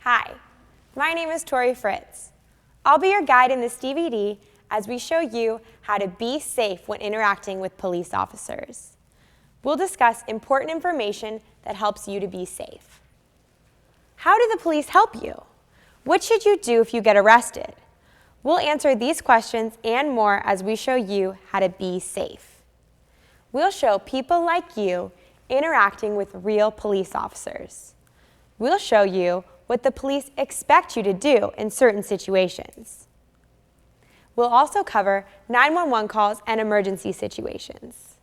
Hi, my name is Tori Fritz. I'll be your guide in this DVD as we show you how to be safe when interacting with police officers. We'll discuss important information that helps you to be safe. How do the police help you? What should you do if you get arrested? We'll answer these questions and more as we show you how to be safe. We'll show people like you interacting with real police officers. We'll show you what the police expect you to do in certain situations. We'll also cover 911 calls and emergency situations.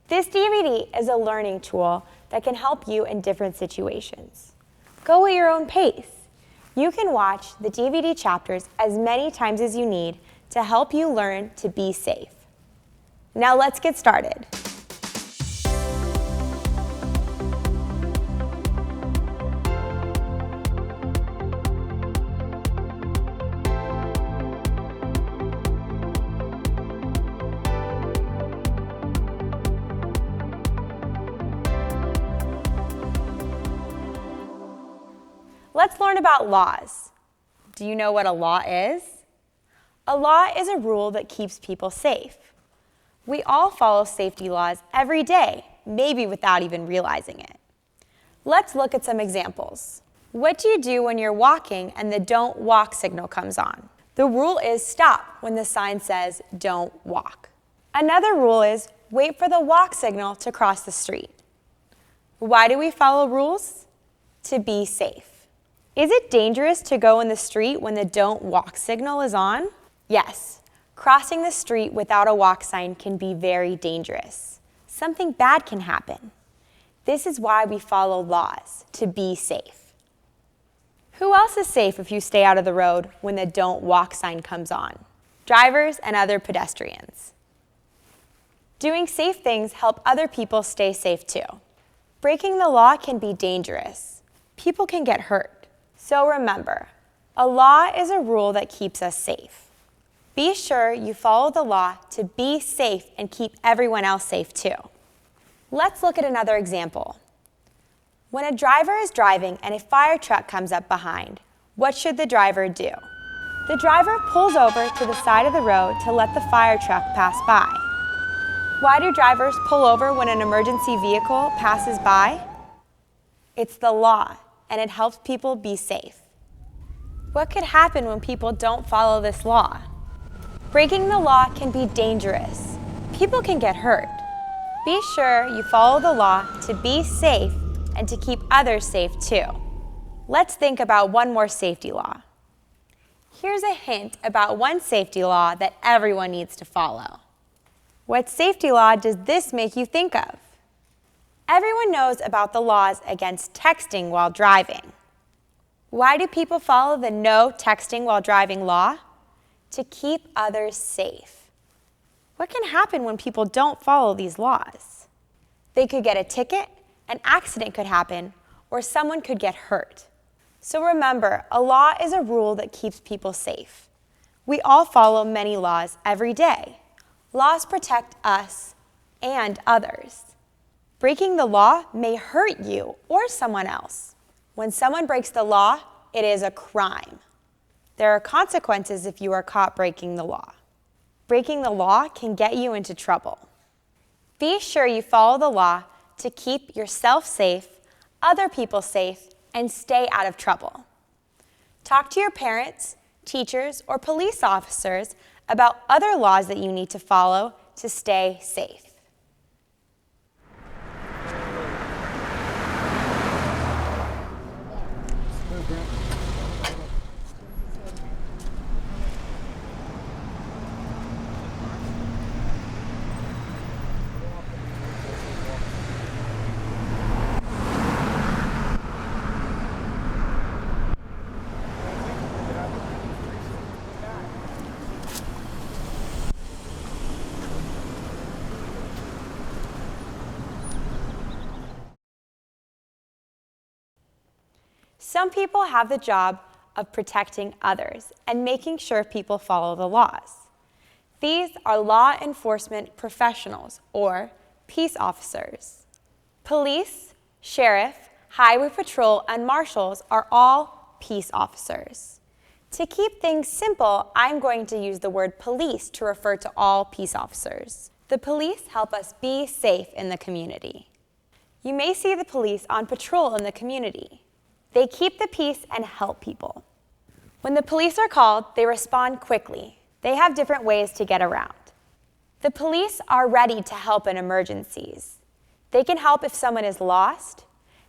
This DVD is a learning tool that can help you in different situations. Go at your own pace. You can watch the DVD chapters as many times as you need to help you learn to be safe. Now let's get started. Let's learn about laws. Do you know what a law is? A law is a rule that keeps people safe. We all follow safety laws every day, maybe without even realizing it. Let's look at some examples. What do you do when you're walking and the don't walk signal comes on? The rule is stop when the sign says don't walk. Another rule is wait for the walk signal to cross the street. Why do we follow rules? To be safe. Is it dangerous to go in the street when the don't walk signal is on? Yes, crossing the street without a walk sign can be very dangerous. Something bad can happen. This is why we follow laws, to be safe. Who else is safe if you stay out of the road when the don't walk sign comes on? Drivers and other pedestrians. Doing safe things help other people stay safe too. Breaking the law can be dangerous. People can get hurt. So remember, a law is a rule that keeps us safe. Be sure you follow the law to be safe and keep everyone else safe too. Let's look at another example. When a driver is driving and a fire truck comes up behind, what should the driver do? The driver pulls over to the side of the road to let the fire truck pass by. Why do drivers pull over when an emergency vehicle passes by? It's the law, and it helps people be safe. What could happen when people don't follow this law? Breaking the law can be dangerous. People can get hurt. Be sure you follow the law to be safe and to keep others safe too. Let's think about one more safety law. Here's a hint about one safety law that everyone needs to follow. What safety law does this make you think of? Everyone knows about the laws against texting while driving. Why do people follow the no texting while driving law? To keep others safe. What can happen when people don't follow these laws? They could get a ticket, an accident could happen, or someone could get hurt. So remember, a law is a rule that keeps people safe. We all follow many laws every day. Laws protect us and others. Breaking the law may hurt you or someone else. When someone breaks the law, it is a crime. There are consequences if you are caught breaking the law. Breaking the law can get you into trouble. Be sure you follow the law to keep yourself safe, other people safe, and stay out of trouble. Talk to your parents, teachers, or police officers about other laws that you need to follow to stay safe. Some people have the job of protecting others and making sure people follow the laws. These are law enforcement professionals, or peace officers. Police, sheriff, highway patrol, and marshals are all peace officers. To keep things simple, I'm going to use the word police to refer to all peace officers. The police help us be safe in the community. You may see the police on patrol in the community. They keep the peace and help people. When the police are called, they respond quickly. They have different ways to get around. The police are ready to help in emergencies. They can help if someone is lost.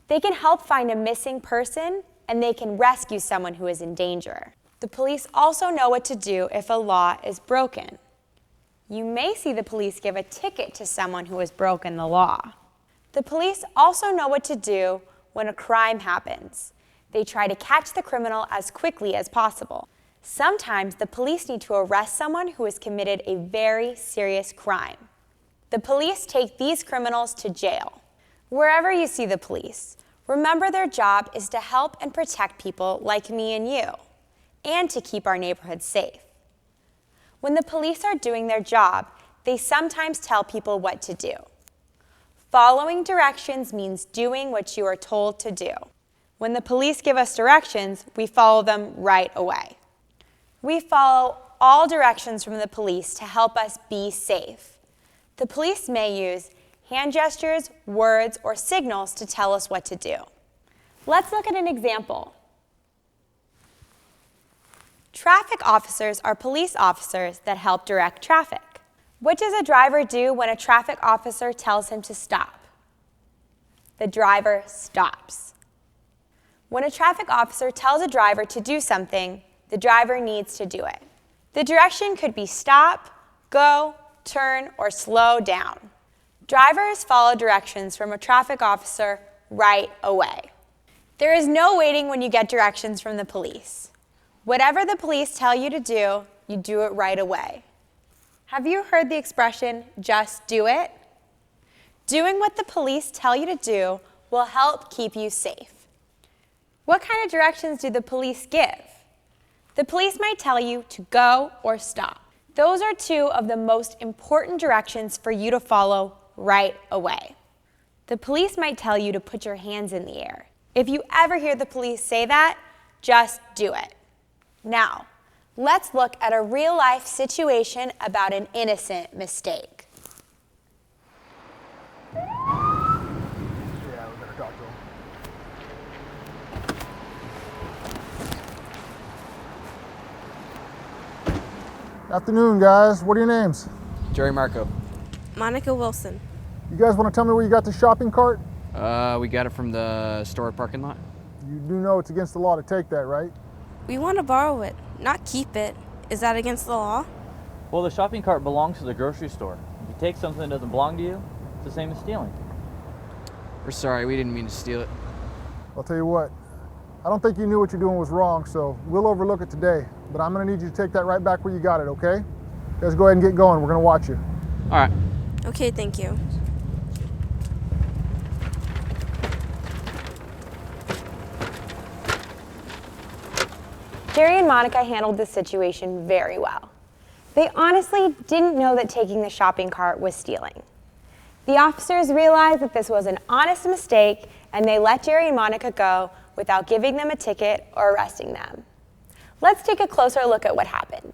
They can help find a missing person, and they can rescue someone who is in danger. The police also know what to do if a law is broken. You may see the police give a ticket to someone who has broken the law. The police also know what to do when a crime happens. They try to catch the criminal as quickly as possible. Sometimes the police need to arrest someone who has committed a very serious crime. The police take these criminals to jail. Wherever you see the police, remember their job is to help and protect people like me and you, and to keep our neighborhoods safe. When the police are doing their job, they sometimes tell people what to do. Following directions means doing what you are told to do. When the police give us directions, we follow them right away. We follow all directions from the police to help us be safe. The police may use hand gestures, words, or signals to tell us what to do. Let's look at an example. Traffic officers are police officers that help direct traffic. What does a driver do when a traffic officer tells him to stop? The driver stops. When a traffic officer tells a driver to do something, the driver needs to do it. The direction could be stop, go, turn, or slow down. Drivers follow directions from a traffic officer right away. There is no waiting when you get directions from the police. Whatever the police tell you to do, you do it right away. Have you heard the expression, just do it? Doing what the police tell you to do will help keep you safe. What kind of directions do the police give? The police might tell you to go or stop. Those are two of the most important directions for you to follow right away. The police might tell you to put your hands in the air. If you ever hear the police say that, just do it. Now, let's look at a real-life situation about an innocent mistake. Afternoon, guys. What are your names? Jerry Marco. Monica Wilson. You guys want to tell me where you got the shopping cart? We got it from the store parking lot. You do know it's against the law to take that, right? We want to borrow it, not keep it. Is that against the law? Well, the shopping cart belongs to the grocery store. If you take something that doesn't belong to you, it's the same as stealing. We're sorry, we didn't mean to steal it. I'll tell you what, I don't think you knew what you're doing was wrong, so we'll overlook it today. But I'm going to need you to take that right back where you got it, okay? You guys go ahead and get going. We're going to watch you. All right. Okay, thank you. Jerry and Monica handled this situation very well. They honestly didn't know that taking the shopping cart was stealing. The officers realized that this was an honest mistake, and they let Jerry and Monica go without giving them a ticket or arresting them. Let's take a closer look at what happened.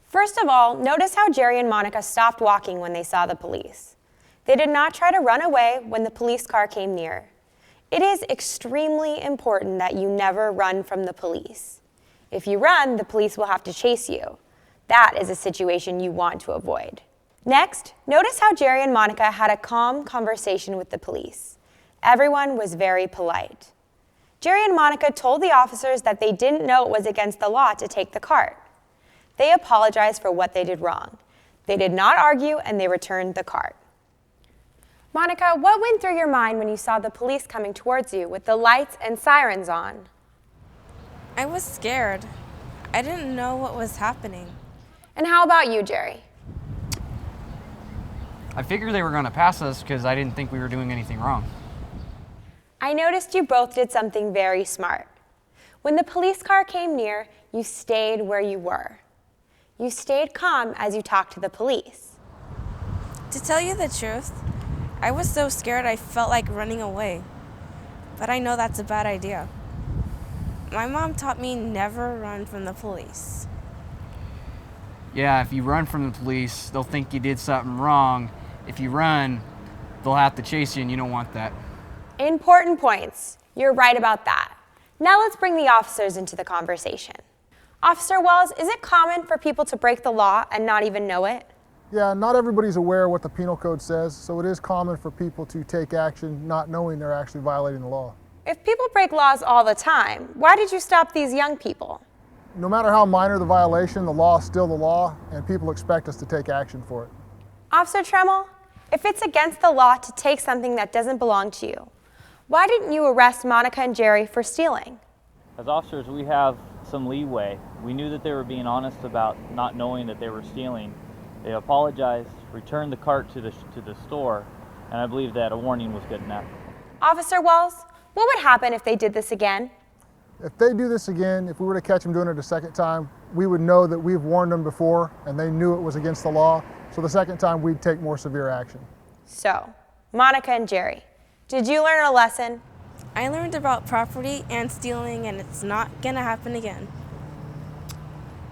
First of all, notice how Jerry and Monica stopped walking when they saw the police. They did not try to run away when the police car came near. It is extremely important that you never run from the police. If you run, the police will have to chase you. That is a situation you want to avoid. Next, notice how Jerry and Monica had a calm conversation with the police. Everyone was very polite. Jerry and Monica told the officers that they didn't know it was against the law to take the cart. They apologized for what they did wrong. They did not argue, and they returned the cart. Monica, what went through your mind when you saw the police coming towards you with the lights and sirens on? I was scared. I didn't know what was happening. And how about you, Jerry? I figured they were going to pass us because I didn't think we were doing anything wrong. I noticed you both did something very smart. When the police car came near, you stayed where you were. You stayed calm as you talked to the police. To tell you the truth, I was so scared I felt like running away. But I know that's a bad idea. My mom taught me never run from the police. Yeah, if you run from the police, they'll think you did something wrong. If you run, they'll have to chase you, and you don't want that. Important points. You're right about that. Now let's bring the officers into the conversation. Officer Wells, is it common for people to break the law and not even know it? Yeah, not everybody's aware of what the penal code says, so it is common for people to take action not knowing they're actually violating the law. If people break laws all the time, why did you stop these young people? No matter how minor the violation, the law is still the law, and people expect us to take action for it. Officer Tremmel, if it's against the law to take something that doesn't belong to you, why didn't you arrest Monica and Jerry for stealing? As officers, we have some leeway. We knew that they were being honest about not knowing that they were stealing. They apologized, returned the cart to the store, and I believe that a warning was good enough. Officer Wells, what would happen if they did this again? If they do this again, if we were to catch them doing it a second time, we would know that we've warned them before and they knew it was against the law. So the second time we'd take more severe action. So, Monica and Jerry, did you learn a lesson? I learned about property and stealing, and it's not gonna happen again.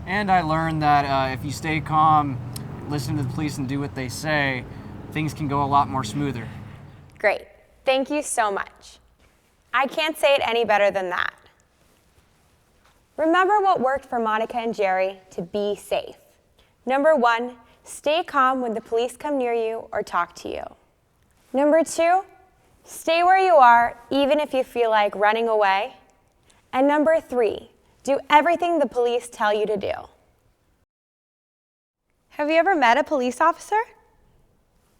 And I learned that if you stay calm, listen to the police, and do what they say, things can go a lot more smoother. Great. Thank you so much. I can't say it any better than that. Remember what worked for Monica and Jerry to be safe. Number 1, stay calm when the police come near you or talk to you. Number 2, stay where you are even if you feel like running away. And number 3, do everything the police tell you to do. Have you ever met a police officer?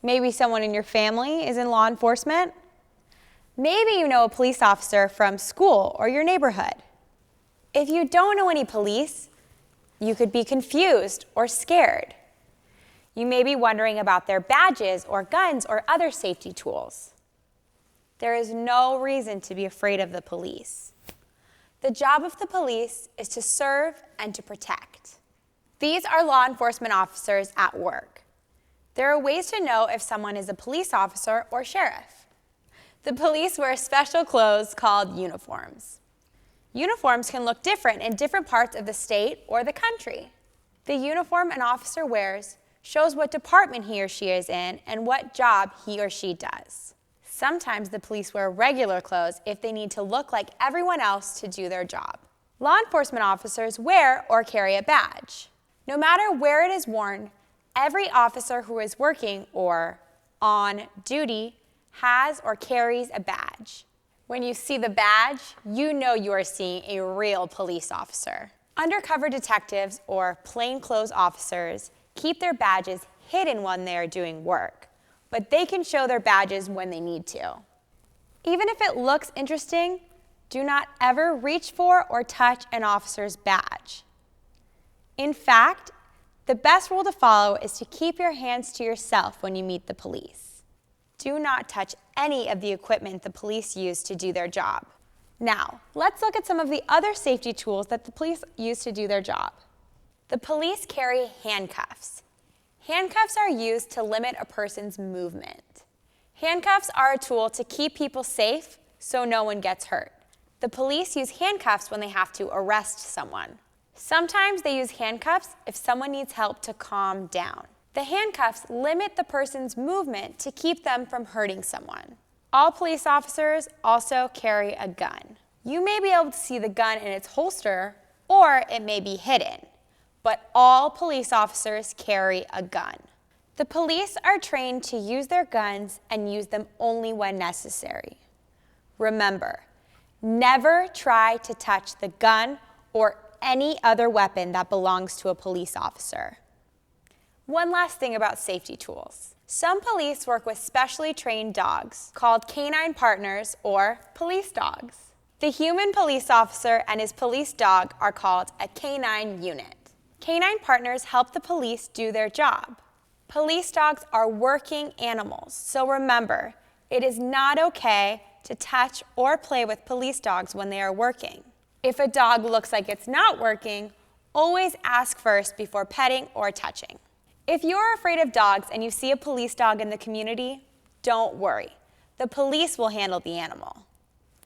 Maybe someone in your family is in law enforcement. Maybe you know a police officer from school or your neighborhood. If you don't know any police, you could be confused or scared. You may be wondering about their badges or guns or other safety tools. There is no reason to be afraid of the police. The job of the police is to serve and to protect. These are law enforcement officers at work. There are ways to know if someone is a police officer or sheriff. The police wear special clothes called uniforms. Uniforms can look different in different parts of the state or the country. The uniform an officer wears shows what department he or she is in and what job he or she does. Sometimes the police wear regular clothes if they need to look like everyone else to do their job. Law enforcement officers wear or carry a badge. No matter where it is worn, every officer who is working or on duty has or carries a badge. When you see the badge, you know you are seeing a real police officer. Undercover detectives or plainclothes officers keep their badges hidden when they are doing work, but they can show their badges when they need to. Even if it looks interesting, do not ever reach for or touch an officer's badge. In fact, the best rule to follow is to keep your hands to yourself when you meet the police. Do not touch any of the equipment the police use to do their job. Now, let's look at some of the other safety tools that the police use to do their job. The police carry handcuffs. Handcuffs are used to limit a person's movement. Handcuffs are a tool to keep people safe so no one gets hurt. The police use handcuffs when they have to arrest someone. Sometimes they use handcuffs if someone needs help to calm down. The handcuffs limit the person's movement to keep them from hurting someone. All police officers also carry a gun. You may be able to see the gun in its holster, or it may be hidden, but all police officers carry a gun. The police are trained to use their guns and use them only when necessary. Remember, never try to touch the gun or any other weapon that belongs to a police officer. One last thing about safety tools. Some police work with specially trained dogs called canine partners or police dogs. The human police officer and his police dog are called a canine unit. Canine partners help the police do their job. Police dogs are working animals, so remember, it is not okay to touch or play with police dogs when they are working. If a dog looks like it's not working, always ask first before petting or touching. If you're afraid of dogs and you see a police dog in the community, don't worry. The police will handle the animal.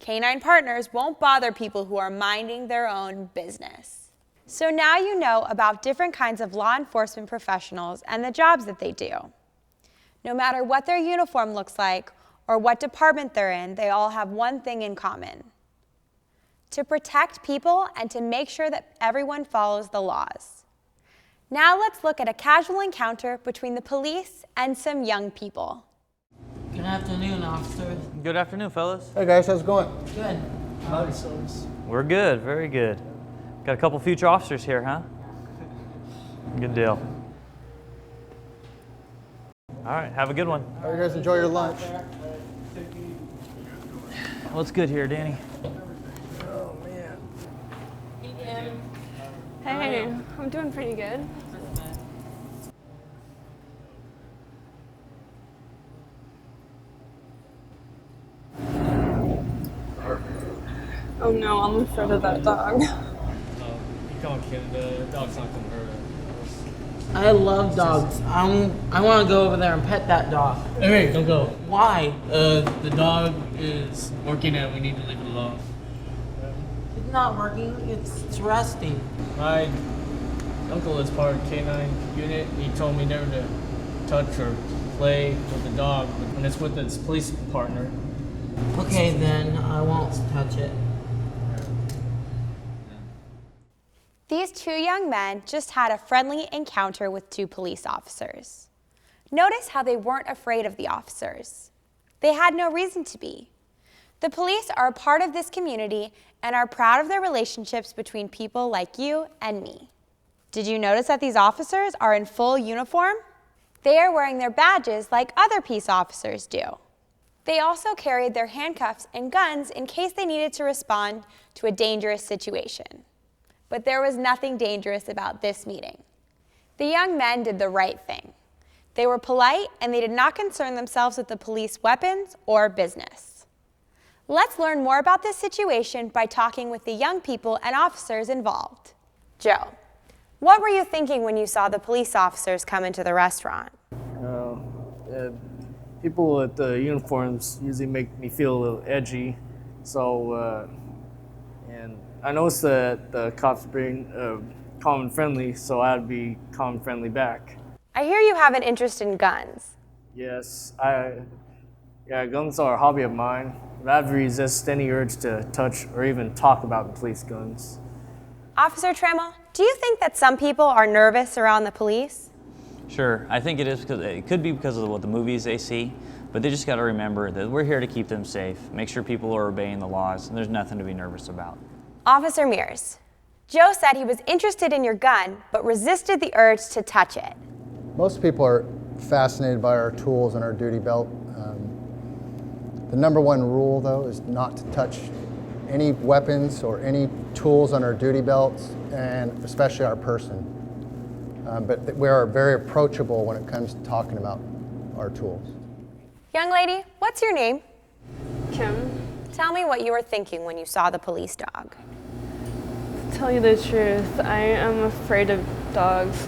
Canine partners won't bother people who are minding their own business. So now you know about different kinds of law enforcement professionals and the jobs that they do. No matter what their uniform looks like or what department they're in, they all have one thing in common: to protect people and to make sure that everyone follows the laws. Now let's look at a casual encounter between the police and some young people. Good afternoon, officer. Good afternoon, fellas. Hey guys, how's it going? Good. We're good, very good. Got a couple future officers here, huh? Good deal. All right, have a good one. All right, you guys enjoy your lunch. What's good here, Danny? Hey, I'm doing pretty good. Oh no, I'm afraid of that dog. You can't kill the dog's not gonna hurt us. I love dogs. I want to go over there and pet that dog. Hey, don't go. Why? The dog is working and we need to leave it alone. It's not working. It's resting. My uncle is part of the K9 unit. He told me never to touch or play with the dog when it's with its police partner. Okay, then I won't touch it. These two young men just had a friendly encounter with two police officers. Notice how they weren't afraid of the officers. They had no reason to be. The police are a part of this community and are proud of their relationships between people like you and me. Did you notice that these officers are in full uniform? They are wearing their badges like other peace officers do. They also carried their handcuffs and guns in case they needed to respond to a dangerous situation. But there was nothing dangerous about this meeting. The young men did the right thing. They were polite and they did not concern themselves with the police weapons or business. Let's learn more about this situation by talking with the young people and officers involved. Joe, what were you thinking when you saw the police officers come into the restaurant? People with the uniforms usually make me feel a little edgy. So, and I noticed that the cops being calm and friendly, so I'd be calm and friendly back. I hear you have an interest in guns. Yes, guns are a hobby of mine, but I'd resist any urge to touch or even talk about the police guns. Officer Trammell, do you think that some people are nervous around the police? Sure, I think it is because it could be because of what the movies they see, but they just got to remember that we're here to keep them safe, make sure people are obeying the laws, and there's nothing to be nervous about. Officer Mears, Joe said he was interested in your gun, but resisted the urge to touch it. Most people are fascinated by our tools and our duty belt. The number one rule, though, is not to touch any weapons or any tools on our duty belts, and especially our person. But we are very approachable when it comes to talking about our tools. Young lady, what's your name? Kim, Tell me what you were thinking when you saw the police dog. to tell you the truth, I am afraid of dogs.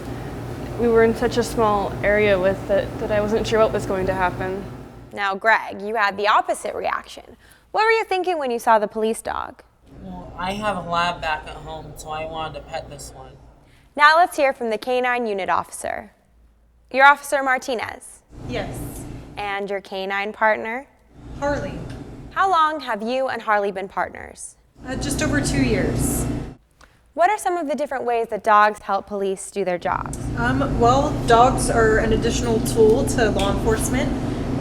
We were in such a small area with it that I wasn't sure what was going to happen. Now, Greg, you had the opposite reaction. What were you thinking when you saw the police dog? Well, I have a lab back at home, so I wanted to pet this one. Now let's hear from the K9 unit officer. Your Officer Martinez. Yes. And your K9 partner? Harley. How long have you and Harley been partners? Just over 2 years. What are some of the different ways that dogs help police do their jobs? Well, dogs are an additional tool to law enforcement,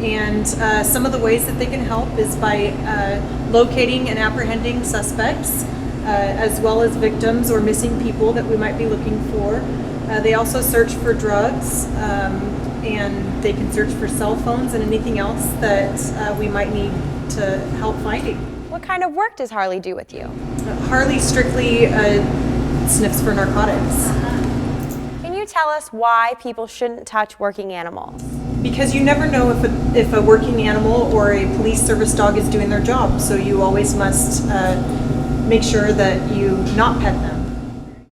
and some of the ways that they can help is by locating and apprehending suspects, as well as victims or missing people that we might be looking for. They also search for drugs, and they can search for cell phones and anything else that we might need to help finding. What kind of work does Harley do with you? Harley strictly sniffs for narcotics. Can you tell us why people shouldn't touch working animals? Because you never know if a working animal or a police service dog is doing their job, so you always must make sure that you not pet them.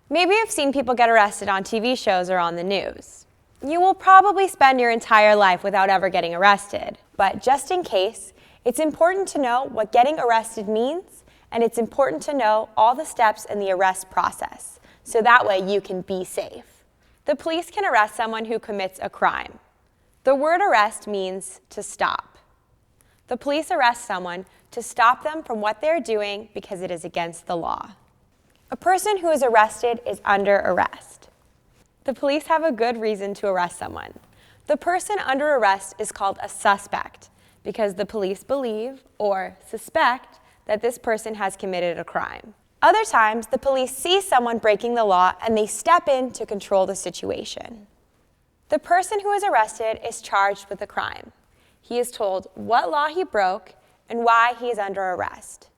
Maybe you've seen people get arrested on TV shows or on the news. You will probably spend your entire life without ever getting arrested, but just in case, it's important to know what getting arrested means, and it's important to know all the steps in the arrest process, so that way you can be safe. The police can arrest someone who commits a crime. The word arrest means to stop. The police arrest someone to stop them from what they're doing because it is against the law. A person who is arrested is under arrest. The police have a good reason to arrest someone. The person under arrest is called a suspect because the police believe or suspect that this person has committed a crime. Other times, the police see someone breaking the law and they step in to control the situation. The person who is arrested is charged with a crime. He is told what law he broke and why he is under arrest.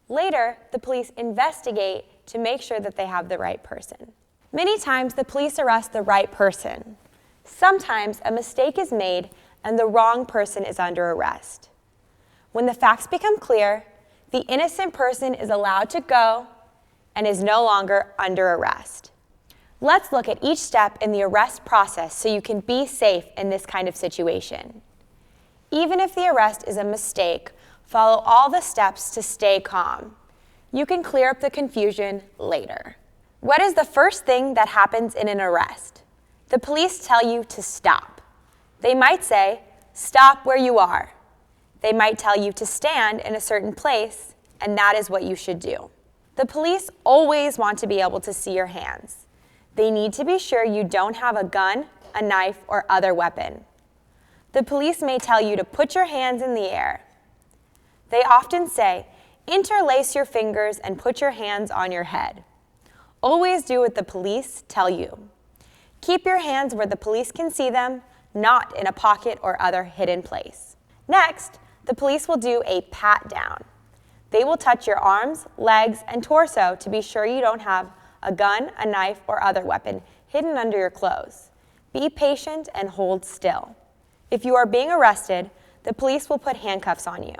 Later, the police investigate to make sure that they have the right person. Many times, the police arrest the right person. Sometimes, a mistake is made and the wrong person is under arrest. When the facts become clear, the innocent person is allowed to go and is no longer under arrest. Let's look at each step in the arrest process so you can be safe in this kind of situation. Even if the arrest is a mistake, follow all the steps to stay calm. You can clear up the confusion later. What is the first thing that happens in an arrest? The police tell you to stop. They might say, "Stop where you are." They might tell you to stand in a certain place, and that is what you should do. The police always want to be able to see your hands. They need to be sure you don't have a gun, a knife, or other weapon. The police may tell you to put your hands in the air. They often say, interlace your fingers and put your hands on your head. Always do what the police tell you. Keep your hands where the police can see them, not in a pocket or other hidden place. Next, the police will do a pat down. They will touch your arms, legs, and torso to be sure you don't have a gun, a knife, or other weapon hidden under your clothes. Be patient and hold still. If you are being arrested, the police will put handcuffs on you.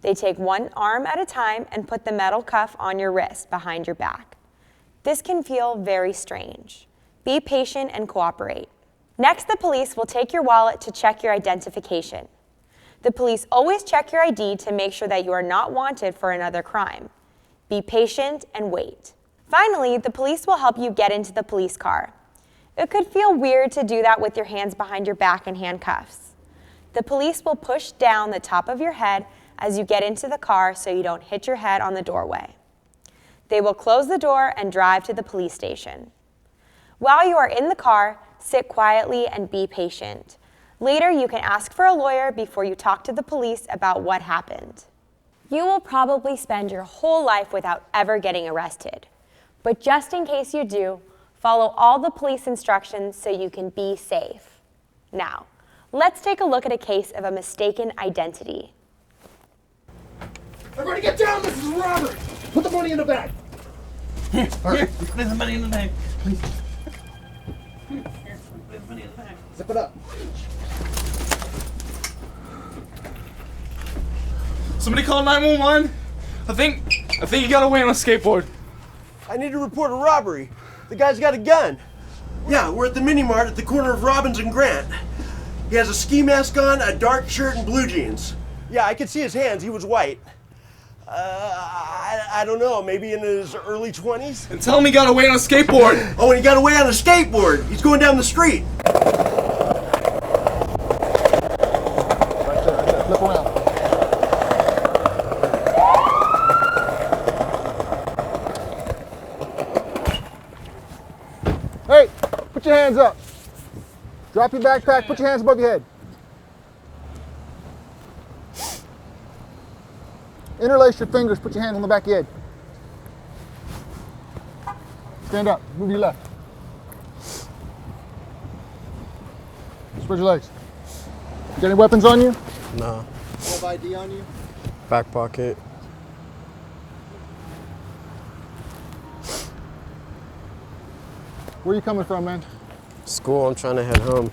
They take one arm at a time and put the metal cuff on your wrist behind your back. This can feel very strange. Be patient and cooperate. Next, the police will take your wallet to check your identification. The police always check your ID to make sure that you are not wanted for another crime. Be patient and wait. Finally, the police will help you get into the police car. It could feel weird to do that with your hands behind your back and handcuffs. The police will push down the top of your head as you get into the car so you don't hit your head on the doorway. They will close the door and drive to the police station. While you are in the car, sit quietly and be patient. Later, you can ask for a lawyer before you talk to the police about what happened. You will probably spend your whole life without ever getting arrested. But just in case you do, follow all the police instructions so you can be safe. Now, let's take a look at a case of a mistaken identity. Everybody get down, this is a robbery! Put the money in the bag! Here, put the money in the bag. Here, put the money in the bag. Zip it up. Somebody call 911. I think he got away on a skateboard. I need to report a robbery. The guy's got a gun. Yeah, we're at the mini mart at the corner of Robbins and Grant. He has a ski mask on, a dark shirt, and blue jeans. Yeah, I could see his hands. He was white. I don't know, maybe in his early 20s? And tell him he got away on a skateboard. Oh, and he got away on a skateboard. He's going down the street. Flip around. Hey, put your hands up. Drop your backpack, put your hands above your head. Interlace your fingers, put your hands on the back of your head. Stand up, move your left. Spread your legs. Got any weapons on you? No. Have ID on you? Back pocket. Where are you coming from, man? School, I'm trying to head home.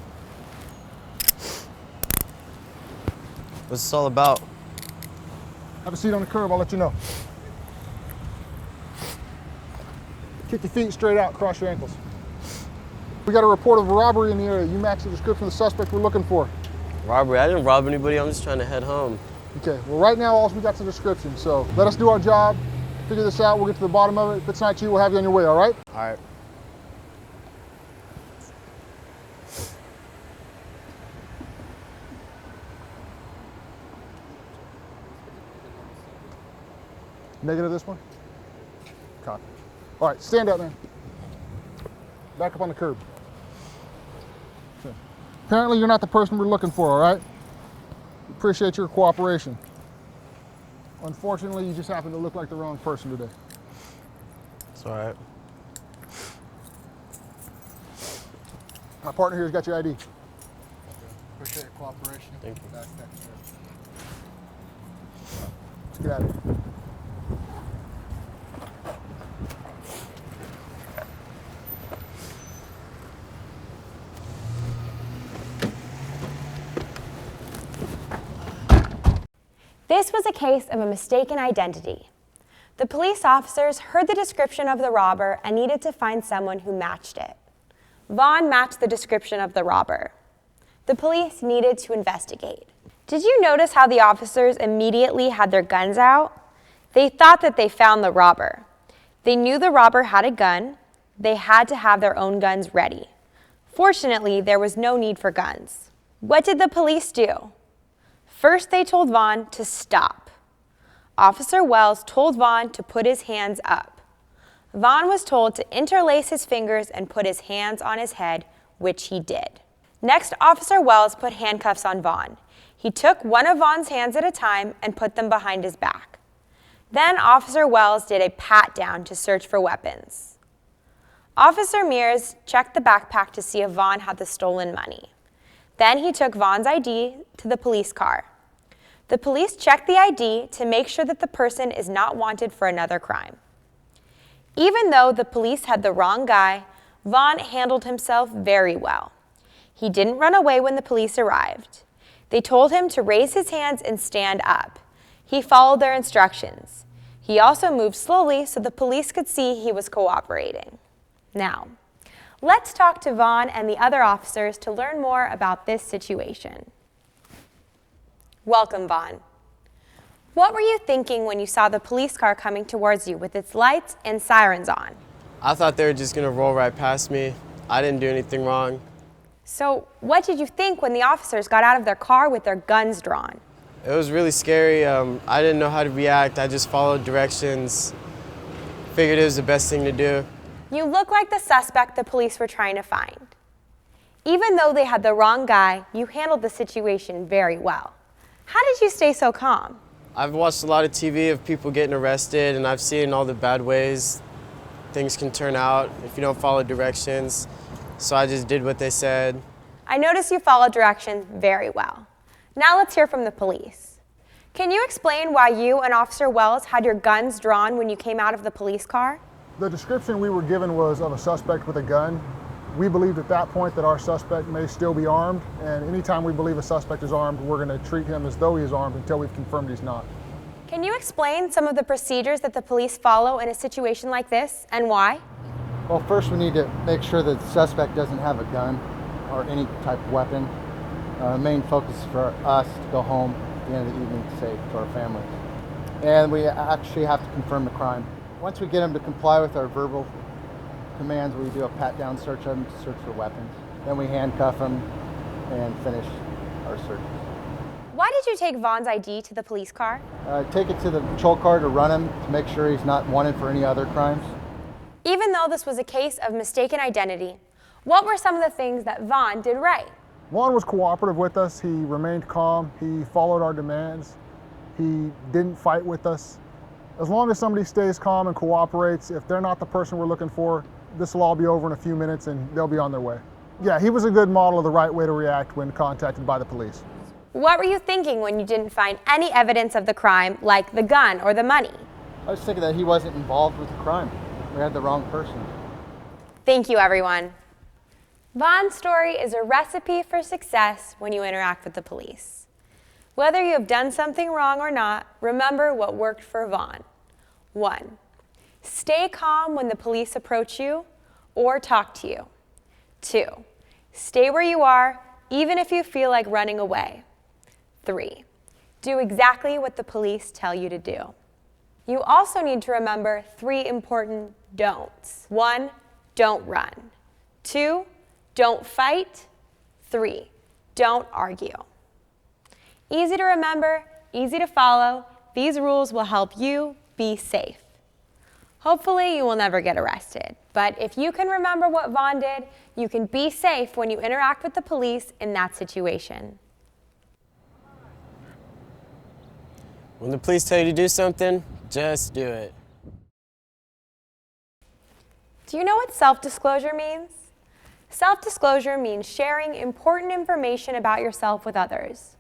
What's this all about? Have a seat on the curb, I'll let you know. Kick your feet straight out, cross your ankles. We got a report of a robbery in the area. You match the description of the suspect we're looking for. Robbery? I didn't rob anybody. I'm just trying to head home. Okay, well right now all we got is the description, so let us do our job, figure this out, we'll get to the bottom of it. If it's not you, we'll have you on your way, all right? All right. Negative this one? Copy. All right, stand up, man. Back up on the curb. Okay. Apparently you're not the person we're looking for, all right? Appreciate your cooperation. Unfortunately, you just happen to look like the wrong person today. It's all right. My partner here's got your ID. Appreciate your cooperation. Thank you. Let's get out of here. This was a case of a mistaken identity. The police officers heard the description of the robber and needed to find someone who matched it. Vaughn matched the description of the robber. The police needed to investigate. Did you notice how the officers immediately had their guns out? They thought that they found the robber. They knew the robber had a gun. They had to have their own guns ready. Fortunately, there was no need for guns. What did the police do? First, they told Vaughn to stop. Officer Wells told Vaughn to put his hands up. Vaughn was told to interlace his fingers and put his hands on his head, which he did. Next, Officer Wells put handcuffs on Vaughn. He took one of Vaughn's hands at a time and put them behind his back. Then Officer Wells did a pat-down to search for weapons. Officer Mears checked the backpack to see if Vaughn had the stolen money. Then he took Vaughn's ID to the police car. The police checked the ID to make sure that the person is not wanted for another crime. Even though the police had the wrong guy, Vaughn handled himself very well. He didn't run away when the police arrived. They told him to raise his hands and stand up. He followed their instructions. He also moved slowly so the police could see he was cooperating. Now, let's talk to Vaughn and the other officers to learn more about this situation. Welcome, Vaughn. What were you thinking when you saw the police car coming towards you with its lights and sirens on? I thought they were just gonna roll right past me. I didn't do anything wrong. So, what did you think when the officers got out of their car with their guns drawn? It was really scary. I didn't know how to react. I just followed directions. Figured it was the best thing to do. You look like the suspect the police were trying to find. Even though they had the wrong guy, you handled the situation very well. How did you stay so calm? I've watched a lot of TV of people getting arrested, and I've seen all the bad ways things can turn out if you don't follow directions. So I just did what they said. I noticed you followed directions very well. Now let's hear from the police. Can you explain why you and Officer Wells had your guns drawn when you came out of the police car? The description we were given was of a suspect with a gun. We believed at that point that our suspect may still be armed, and anytime we believe a suspect is armed, we're going to treat him as though he is armed until we've confirmed he's not. Can you explain some of the procedures that the police follow in a situation like this, and why? Well, first we need to make sure that the suspect doesn't have a gun or any type of weapon. The main focus is for us to go home at the end of the evening safe to our families. And we actually have to confirm the crime. Once we get them to comply with our verbal commands, we do a pat-down search of them to search for weapons. Then we handcuff them and finish our search. Why did you take Vaughn's ID to the police car? Take it to the patrol car to run him to make sure he's not wanted for any other crimes. Even though this was a case of mistaken identity, what were some of the things that Vaughn did right? Vaughn was cooperative with us. He remained calm. He followed our demands. He didn't fight with us. As long as somebody stays calm and cooperates, if they're not the person we're looking for, this will all be over in a few minutes and they'll be on their way. Yeah, he was a good model of the right way to react when contacted by the police. What were you thinking when you didn't find any evidence of the crime, like the gun or the money? I was thinking that he wasn't involved with the crime. We had the wrong person. Thank you, everyone. Vaughn's story is a recipe for success when you interact with the police. Whether you have done something wrong or not, remember what worked for Vaughn. 1. Stay calm when the police approach you or talk to you. 2. Stay where you are, even if you feel like running away. 3. Do exactly what the police tell you to do. You also need to remember 3 important don'ts. 1. Don't run. 2. Don't fight. 3. Don't argue. Easy to remember, easy to follow. These rules will help you be safe. Hopefully you will never get arrested, but if you can remember what Vaughn did, you can be safe when you interact with the police in that situation. When the police tell you to do something, just do it. Do you know what self-disclosure means? Self-disclosure means sharing important information about yourself with others.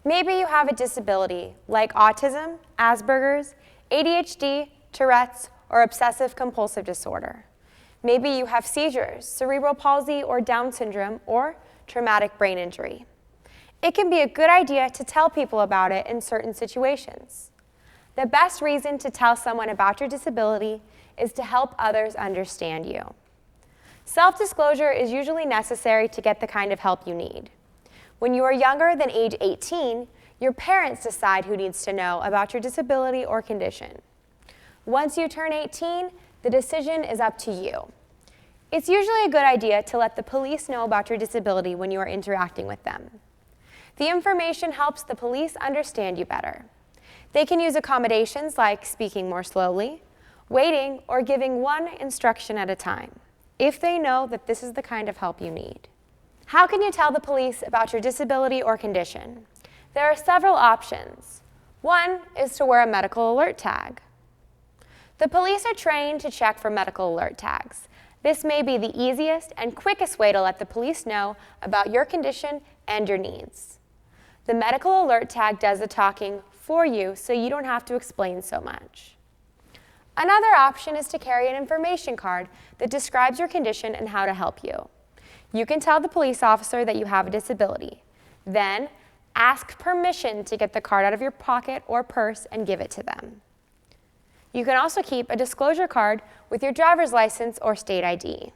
Maybe you have a disability like autism, Asperger's, ADHD, Tourette's, or obsessive-compulsive disorder. Maybe you have seizures, cerebral palsy, or Down syndrome, or traumatic brain injury. It can be a good idea to tell people about it in certain situations. The best reason to tell someone about your disability is to help others understand you. Self-disclosure is usually necessary to get the kind of help you need. When you are younger than age 18, your parents decide who needs to know about your disability or condition. Once you turn 18, the decision is up to you. It's usually a good idea to let the police know about your disability when you are interacting with them. The information helps the police understand you better. They can use accommodations like speaking more slowly, waiting, or giving one instruction at a time, if they know that this is the kind of help you need. How can you tell the police about your disability or condition? There are several options. One is to wear a medical alert tag. The police are trained to check for medical alert tags. This may be the easiest and quickest way to let the police know about your condition and your needs. The medical alert tag does the talking for you, so you don't have to explain so much. Another option is to carry an information card that describes your condition and how to help you. You can tell the police officer that you have a disability. Then, ask permission to get the card out of your pocket or purse and give it to them. You can also keep a disclosure card with your driver's license or state ID.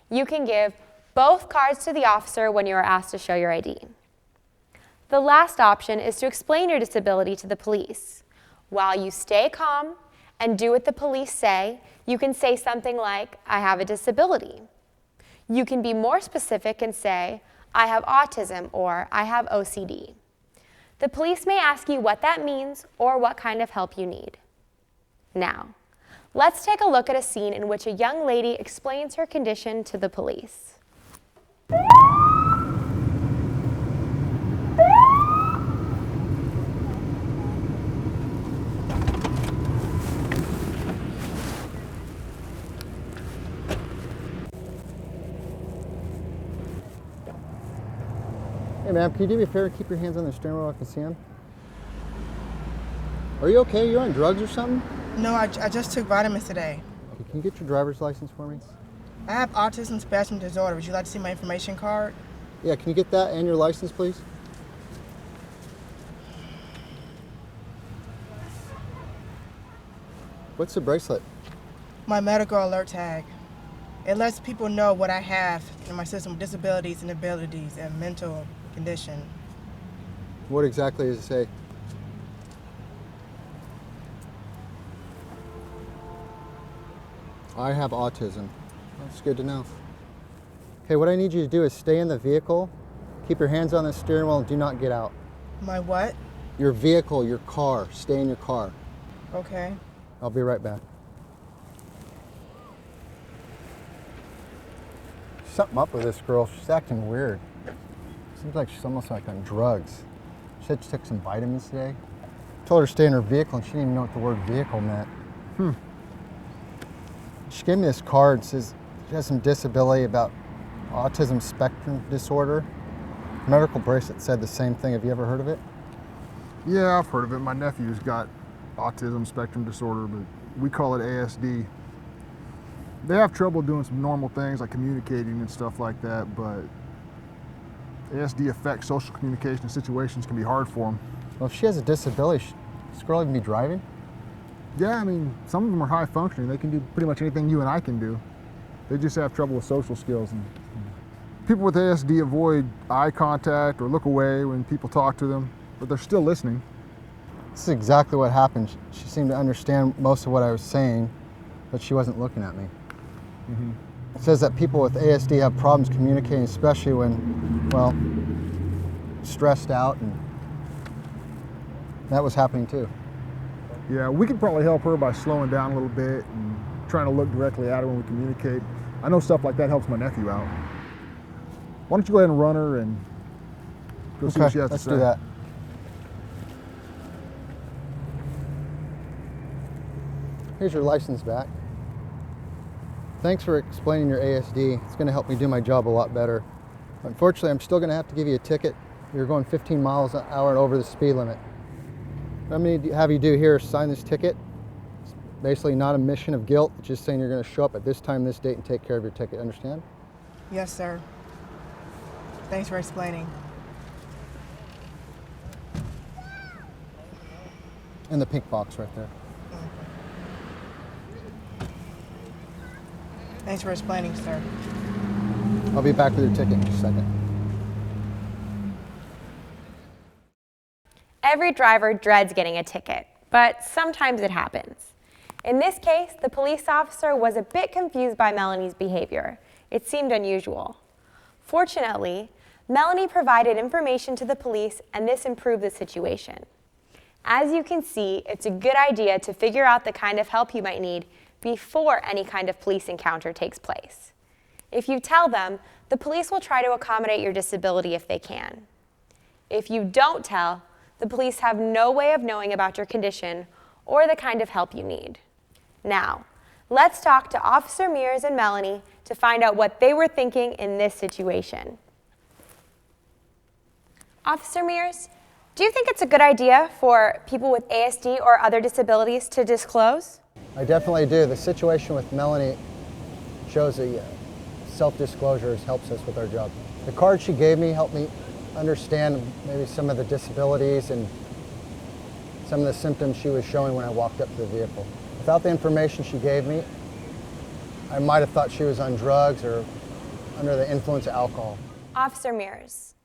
You can give both cards to the officer when you are asked to show your ID. The last option is to explain your disability to the police. While you stay calm and do what the police say, you can say something like, "I have a disability." You can be more specific and say, "I have autism," or "I have OCD." The police may ask you what that means or what kind of help you need. Now, let's take a look at a scene in which a young lady explains her condition to the police. Hey ma'am, can you do me a favor and keep your hands on the steering wheel so I can see them? Are you okay? You're on drugs or something? No, I just took vitamins today. Okay, can you get your driver's license for me? I have autism spectrum disorder. Would you like to see my information card? Yeah, can you get that and your license, please? What's the bracelet? My medical alert tag. It lets people know what I have in my system, disabilities and abilities and mental condition. What exactly does it say? I have autism. That's good to know. Okay, what I need you to do is stay in the vehicle, keep your hands on the steering wheel, and do not get out. My what? Your vehicle, your car. Stay in your car. Okay. I'll be right back. Something up with this girl. She's acting weird. Seems like she's almost like on drugs. She said she took some vitamins today. Told her to stay in her vehicle, and she didn't even know what the word vehicle meant. She gave me this card. It says she has some disability about autism spectrum disorder. Medical bracelet said the same thing. Have you ever heard of it? Yeah, I've heard of it. My nephew's got autism spectrum disorder, but we call it ASD. They have trouble doing some normal things like communicating and stuff like that, but ASD affects social communication and situations can be hard for them. Well, if she has a disability, should this girl even be driving? Yeah, I mean, some of them are high functioning. They can do pretty much anything you and I can do. They just have trouble with social skills. And people with ASD avoid eye contact or look away when people talk to them, but they're still listening. This is exactly what happened. She seemed to understand most of what I was saying, but she wasn't looking at me. Mm-hmm. It says that people with ASD have problems communicating, especially when, well, stressed out, and that was happening too. Yeah, we could probably help her by slowing down a little bit and trying to look directly at her when we communicate. I know stuff like that helps my nephew out. Why don't you go ahead and run her and go see what she has to say. Let's do that. Here's your license back. Thanks for explaining your ASD. It's going to help me do my job a lot better. Unfortunately, I'm still going to have to give you a ticket. You're going 15 miles an hour and over the speed limit. What I'm going to have you do here is sign this ticket. It's basically not a mission of guilt. It's just saying you're going to show up at this time, this date, and take care of your ticket. Understand? Yes, sir. Thanks for explaining. In the pink box right there. Thanks for explaining, sir. I'll be back with your ticket in just a second. Every driver dreads getting a ticket, but sometimes it happens. In this case, the police officer was a bit confused by Melanie's behavior. It seemed unusual. Fortunately, Melanie provided information to the police, and this improved the situation. As you can see, it's a good idea to figure out the kind of help you might need before any kind of police encounter takes place. If you tell them, the police will try to accommodate your disability if they can. If you don't tell, the police have no way of knowing about your condition or the kind of help you need. Now, let's talk to Officer Mears and Melanie to find out what they were thinking in this situation. Officer Mears, do you think it's a good idea for people with ASD or other disabilities to disclose? I definitely do. The situation with Melanie shows that self-disclosure helps us with our job. The card she gave me helped me understand maybe some of the disabilities and some of the symptoms she was showing when I walked up to the vehicle. Without the information she gave me, I might have thought she was on drugs or under the influence of alcohol. Officer Mears,